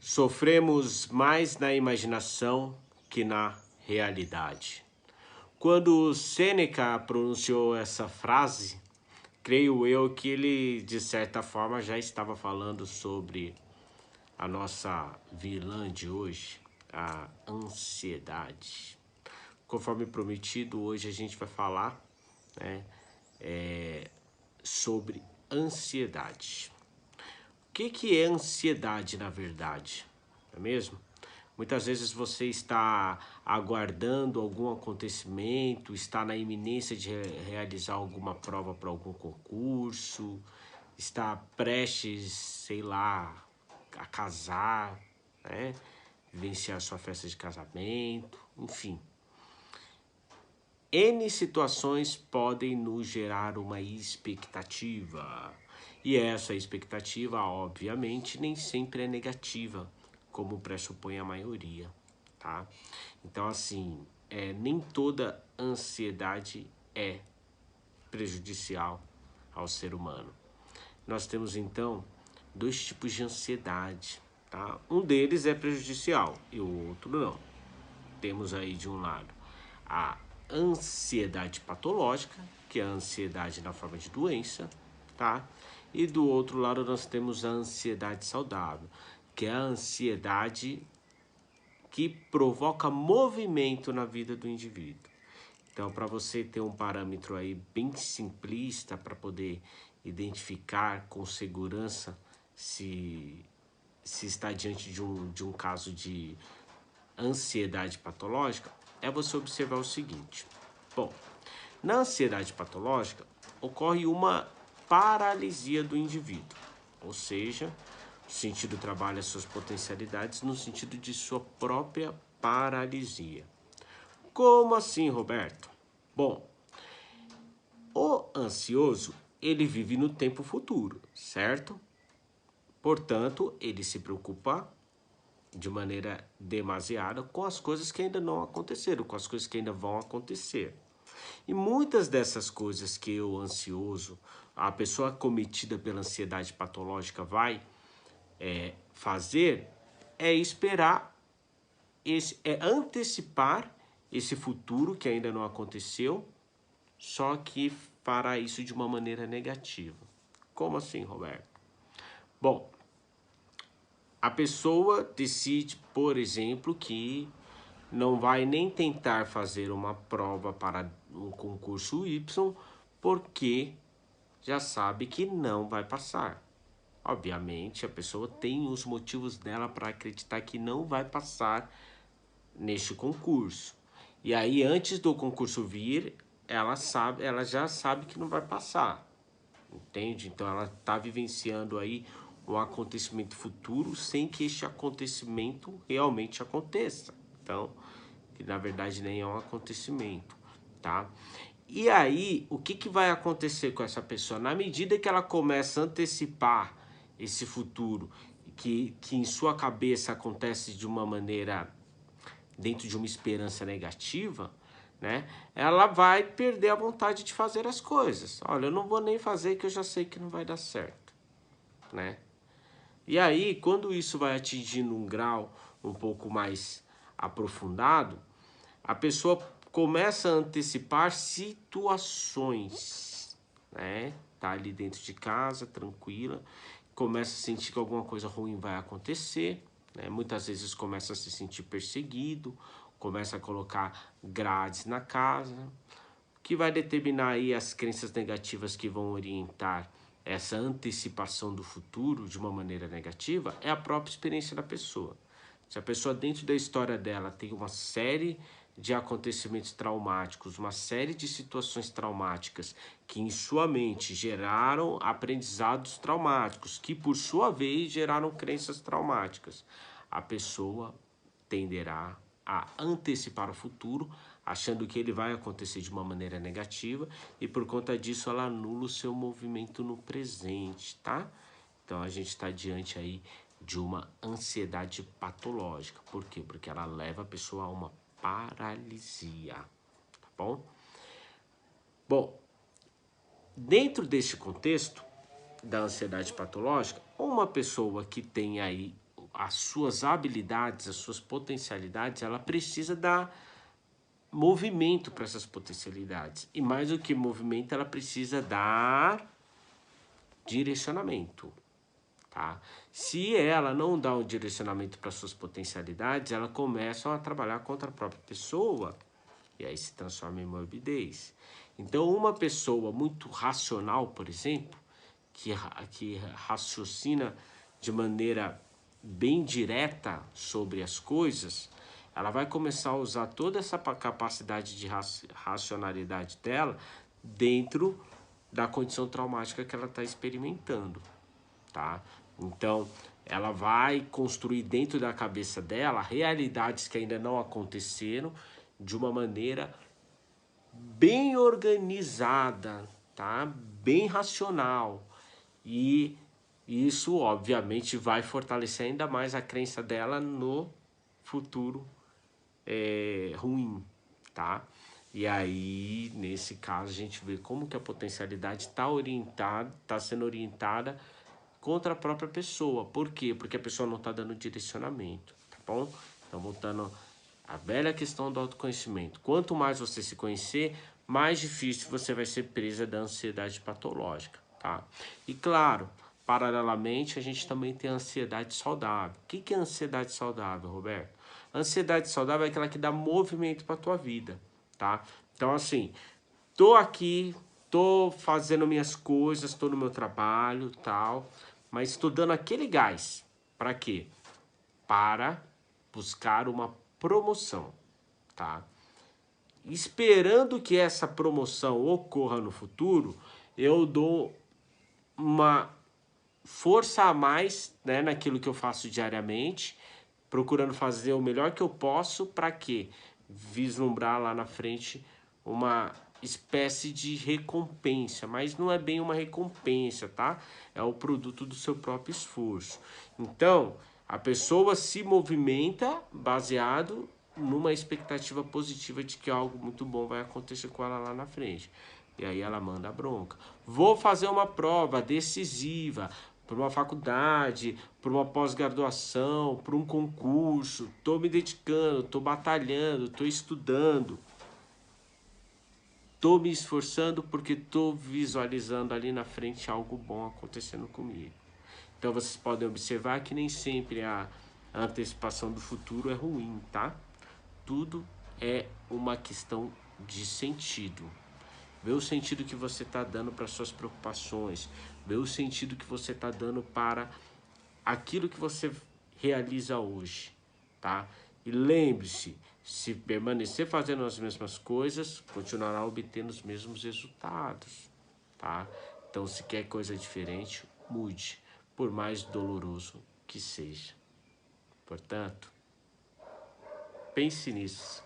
Sofremos mais na imaginação que na realidade. Quando Sêneca pronunciou essa frase, creio eu que ele, de certa forma, já estava falando sobre a nossa vilã de hoje, a ansiedade. Conforme prometido, hoje a gente vai falar, né, sobre ansiedade. O que é ansiedade, na verdade? Não é mesmo? Muitas vezes você está aguardando algum acontecimento, está na iminência de realizar alguma prova para algum concurso, está prestes, sei lá, a casar, né? Vivenciar sua festa de casamento, enfim. N situações podem nos gerar uma expectativa. E essa expectativa, obviamente, nem sempre é negativa, como pressupõe a maioria, tá? Então, assim, nem toda ansiedade é prejudicial ao ser humano. Nós temos, então, dois tipos de ansiedade, tá? Um deles é prejudicial e o outro não. Temos aí, de um lado, a ansiedade patológica, que é a ansiedade na forma de doença, tá? E do outro lado nós temos a ansiedade saudável, que é a ansiedade que provoca movimento na vida do indivíduo. Então, para você ter um parâmetro aí bem simplista para poder identificar com segurança se está diante de um caso de ansiedade patológica, é você observar o seguinte. Bom, na ansiedade patológica ocorre uma paralisia do indivíduo, ou seja, o sentido trabalha suas potencialidades no sentido de sua própria paralisia. Como assim, Roberto? Bom, o ansioso, ele vive no tempo futuro, certo? Portanto, ele se preocupa de maneira demasiada com as coisas que ainda não aconteceram, com as coisas que ainda vão acontecer. E muitas dessas coisas que o ansioso, a pessoa cometida pela ansiedade patológica vai fazer é esperar, é antecipar esse futuro que ainda não aconteceu, só que fará isso de uma maneira negativa. Como assim, Roberto? Bom, a pessoa decide, por exemplo, que não vai nem tentar fazer uma prova para um concurso Y, porque já sabe que não vai passar. Obviamente, a pessoa tem os motivos dela para acreditar que não vai passar neste concurso. E aí, antes do concurso vir, ela já sabe que não vai passar. Entende? Então ela está vivenciando aí um acontecimento futuro sem que este acontecimento realmente aconteça. Então, que na verdade nem é um acontecimento, tá? E aí, o que vai acontecer com essa pessoa? Na medida que ela começa a antecipar esse futuro, que em sua cabeça acontece de uma maneira dentro de uma esperança negativa, né? Ela vai perder a vontade de fazer as coisas. Olha, eu não vou nem fazer que eu já sei que não vai dar certo, né? E aí, quando isso vai atingindo um grau um pouco mais aprofundado, a pessoa começa a antecipar situações, né? Tá ali dentro de casa, tranquila, começa a sentir que alguma coisa ruim vai acontecer, né? Muitas vezes começa a se sentir perseguido, começa a colocar grades na casa, que vai determinar aí as crenças negativas que vão orientar essa antecipação do futuro de uma maneira negativa, é a própria experiência da pessoa. Se a pessoa dentro da história dela tem uma série de acontecimentos traumáticos, uma série de situações traumáticas que em sua mente geraram aprendizados traumáticos, que por sua vez geraram crenças traumáticas, a pessoa tenderá a antecipar o futuro, achando que ele vai acontecer de uma maneira negativa, e por conta disso ela anula o seu movimento no presente, tá? Então a gente está diante aí de uma ansiedade patológica. Por quê? Porque ela leva a pessoa a uma paralisia, tá bom? Bom, dentro deste contexto da ansiedade patológica, uma pessoa que tem aí as suas habilidades, as suas potencialidades, ela precisa dar movimento para essas potencialidades. E mais do que movimento, ela precisa dar direcionamento, tá? Se ela não dá um direcionamento para suas potencialidades, ela começa a trabalhar contra a própria pessoa e aí se transforma em morbidez. Então, uma pessoa muito racional, por exemplo, que raciocina de maneira bem direta sobre as coisas, ela vai começar a usar toda essa capacidade de racionalidade dela dentro da condição traumática que ela está experimentando, tá? Então, ela vai construir dentro da cabeça dela realidades que ainda não aconteceram de uma maneira bem organizada, tá? Bem racional. E isso, obviamente, vai fortalecer ainda mais a crença dela no futuro ruim, tá? E aí, nesse caso, a gente vê como que a potencialidade está sendo orientada contra a própria pessoa. Por quê? Porque a pessoa não está dando direcionamento, tá bom? Então, voltando à velha questão do autoconhecimento. Quanto mais você se conhecer, mais difícil você vai ser presa da ansiedade patológica, tá? E claro, paralelamente, a gente também tem a ansiedade saudável. O que é ansiedade saudável, Roberto? A ansiedade saudável é aquela que dá movimento para a tua vida, tá? Então, assim, tô aqui, tô fazendo minhas coisas, tô no meu trabalho, tal, mas estou dando aquele gás. Para quê? Para buscar uma promoção, tá? Esperando que essa promoção ocorra no futuro, eu dou uma força a mais, né, naquilo que eu faço diariamente, procurando fazer o melhor que eu posso para quê? Vislumbrar lá na frente uma espécie de recompensa, mas não é bem uma recompensa, tá? É o produto do seu próprio esforço. Então, a pessoa se movimenta baseado numa expectativa positiva de que algo muito bom vai acontecer com ela lá na frente. E aí ela manda a bronca. Vou fazer uma prova decisiva para uma faculdade, para uma pós-graduação, para um concurso. Estou me dedicando, estou batalhando, estou estudando. Estou me esforçando porque estou visualizando ali na frente algo bom acontecendo comigo. Então vocês podem observar que nem sempre a antecipação do futuro é ruim, tá? Tudo é uma questão de sentido. Vê o sentido que você está dando para suas preocupações. Vê o sentido que você está dando para aquilo que você realiza hoje, tá? E lembre-se, se permanecer fazendo as mesmas coisas, continuará obtendo os mesmos resultados, tá? Então, se quer coisa diferente, mude, por mais doloroso que seja. Portanto, pense nisso.